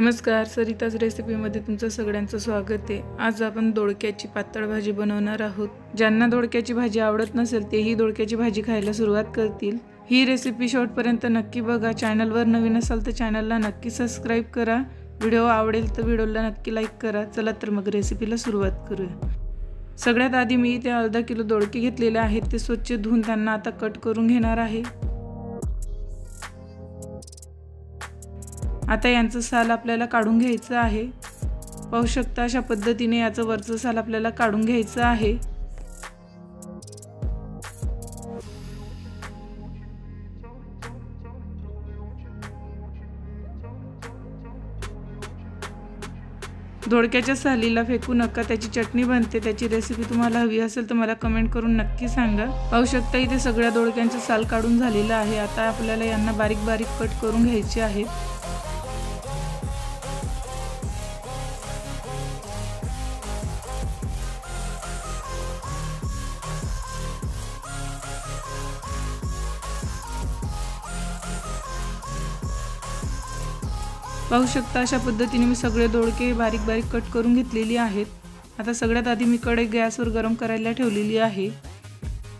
नमस्कार, सरिताज रेसिपीमध्ये तुमचं सगळ्यांचं स्वागत आहे। आज आपण दोडक्याची पातळ भाजी बनवणार आहोत। ज्यांना दोडक्याची भाजी आवडत नसेल तेही दोडक्याची भाजी खायला सुरुवात करतील। ही रेसिपी शेवटपर्यंत नक्की बघा। चॅनलवर नवीन असाल तर चॅनलला नक्की सबस्क्राइब करा। व्हिडिओ आवडेल तर व्हिडिओला नक्की लाईक करा। चला तर मग रेसिपीला सुरुवात करूया। सगळ्यात आधी मी इथे अर्धा किलो दोडके घेतलेले आहेत। ते स्वच्छ धुवून त्यांना आता कट करून घेणार आहे। आता यांचं साल आपल्याला काढून घ्यायचं आहे। पाहू शकता अशा पद्धतीने याचं वरचं साल आपल्याला काढून घ्यायचं आहे। दोडक्याच्या सालीला फेकू नका, त्याची चटणी बनते। त्याची रेसिपी तुम्हाला हवी असेल तर मला कमेंट करून नक्की सांगा। पाहू शकता इथे सगळ्या दोडक्यांचे साल काढून झालेलं आहे। आता आपल्याला यांना बारीक बारीक कट करून घ्यायचे आहे। पाहू शकता अशा पद्धतीने मी सगळे दोडके बारीक बारीक कट करून घेतलेली आहेत। आता सगळ्यात आधी मी कढई गॅसवर गरम करायला ठेवलेली आहे।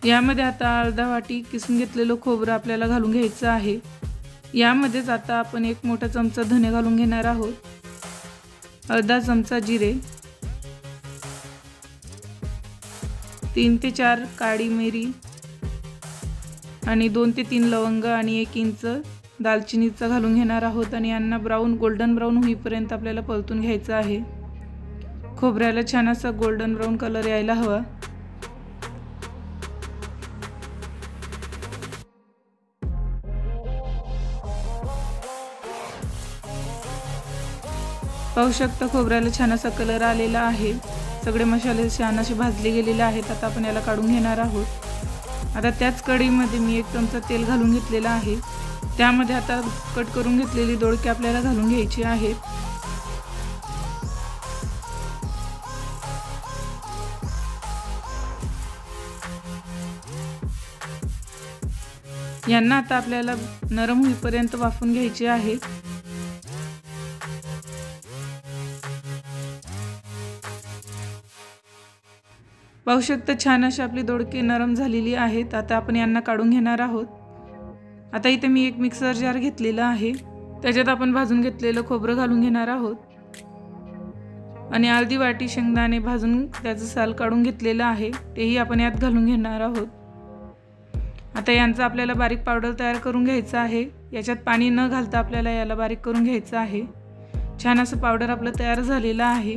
यामध्ये आता अर्धा वाटी किसून घेतलेलं खोबरं आपल्याला घालून घ्यायचं आहे। यामध्येच आता आपण एक मोठा चमचा धने घालून घेणार आहोत, अर्धा चमचा जिरे, 3 ते 4 काळी मिरी आणि 2 ते 3 लवंग आणि 1 इंच दालचिनीचा घालून घेणार आहोत आणि यांना गोल्डन ब्राउन होईपर्यंत आपल्याला परतून घ्यायचं आहे। खोबऱ्याला छान असा गोल्डन ब्राउन कलर यायला हवा। पाहू शकता खोबऱ्याला छान असा कलर आलेला आहे। सगळे मसाले छान असे भाजले गेलेले आहेत। आता आपण याला काढून घेणार आहोत। आता त्याच कढईमध्ये मी 1 चमचा तेल घालून घेतलेला आहे। त्यामध्ये आता कट करून घेतलेली दोडके आपल्याला घालून घ्यायची आहेत। यांना आता आपल्याला नरम होईपर्यंत वाफून घ्यायचे आहे। पाहू शकता छान अशी आपली दोडके नरम झालेली आहेत। आता आपण यांना काढून घेणार आहोत। आता इथे मी एक मिक्सर जार घेतलेला आहे। त्याच्यात आपण भाजून घेतलेलं खोबरं घालून घेणार आहोत आणि अर्धी वाटी शेंगदाणे भाजून त्याचं साल काढून घेतलेलं आहे, तेही आपण यात घालून घेणार आहोत। आता यांचा आपल्याला बारीक पावडर तयार करून घ्यायचं आहे। याच्यात पाणी न घालता आपल्याला याला बारीक करून घ्यायचं आहे। छान असं पावडर आपलं तयार झालेलं आहे।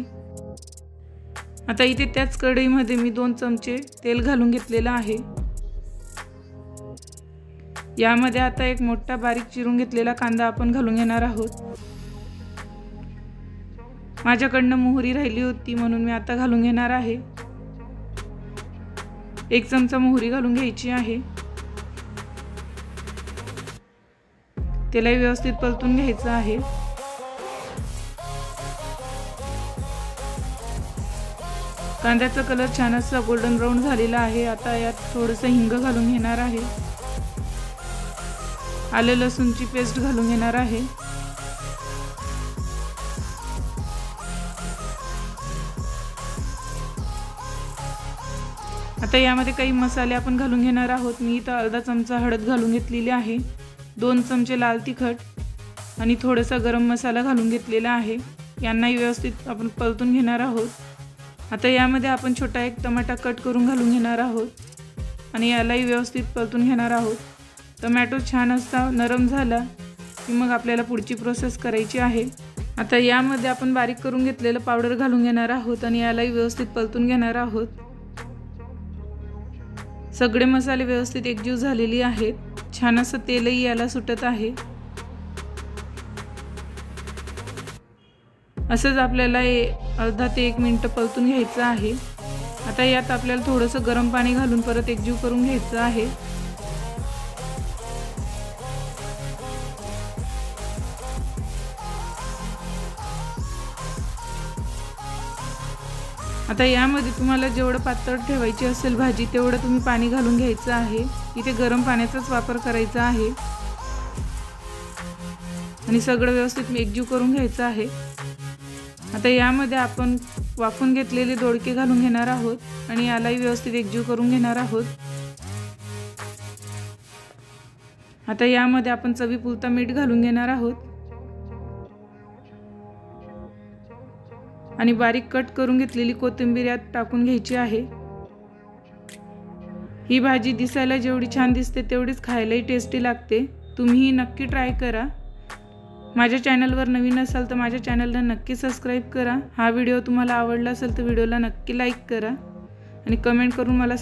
आता इथे त्याच कढईमध्ये मी 2 चमचे तेल घालून घेतलेलं आहे। यामध्ये आता एक मोठा बारीक चिरून घेतलेला कांदा आपण घालून घेणार आहोत। माझ्याकडनं मोहरी राहिली होती म्हणून मी आता घालून घेणार आहे। 1 चमचा मोहरी घालून घ्यायची आहे। त्याला व्यवस्थित परतून घ्यायचं आहे। कांद्याचा कलर छान असा गोल्डन ब्राउन झालेला आहे। आता यात थोडंसं हिंग घालून घेणार आहे। आले लसूणची पेस्ट घालून घेणार आहे। आता यामध्ये काही मसाले आपण घालून घेणार आहोत। मी इथं अर्धा चमचा हळद घालून घेतलेली आहे, 2 चमचे लाल तिखट आणि थोडासा गरम मसाला घालून घेतलेला आहे। यांनाही व्यवस्थित आपण परतून घेणार आहोत। आता यामध्ये आपण छोटा एक टमाटा कट करून घालून घेणार आहोत आणि यालाही व्यवस्थित परतून घेणार आहोत। टोमॅटो छान असा नरम झाला की मग आपल्याला पुढची प्रोसेस करायची आहे। आता यामध्ये आपण बारीक करून घेतलेलं पावडर घालून घेणार आहोत आणि यालाही व्यवस्थित परतून घेणार आहोत। सगळे मसाले व्यवस्थित एकजीव झालेली आहेत। छान असं तेलही याला सुटत आहे। असंच आपल्याला अर्धा ते 1 मिनिट परतून घ्यायचं आहे। आता यात आपल्याला थोडंसं गरम पाणी घालून परत एकजीव करून घ्यायचं आहे। आता यामध्ये तुम्हाला जेवढं पातळ ठेवायची असेल भाजी तेवढं तुम्ही पाणी घालून घ्यायचं आहे। इथे गरम पाण्याचाच वापर करायचा आहे आणि सगळं व्यवस्थित एकजीव करून घ्यायचं आहे। आता यामध्ये आपण वाफून घेतलेले दोडके घालून घेणार आहोत आणि यालाही व्यवस्थित एकजीव करून घेणार आहोत। आता यामध्ये आपण चवीपुरता मीठ घालून घेणार आहोत आणि बारीक कट करून घेतलेली कोथिंबीर यात टाकून घ्यायची आहे। ही भाजी दिसायला जेवढी छान दिसते तेवढीच खायलाही टेस्टी लागते। तुम्ही नक्की ट्राय करा। माझ्या चॅनलवर नवीन असाल तर माझ्या चॅनलला नक्की सबस्क्राइब करा। हा व्हिडिओ तुम्हाला आवडला असेल तर व्हिडिओला नक्की लाईक करा आणि कमेंट करून मला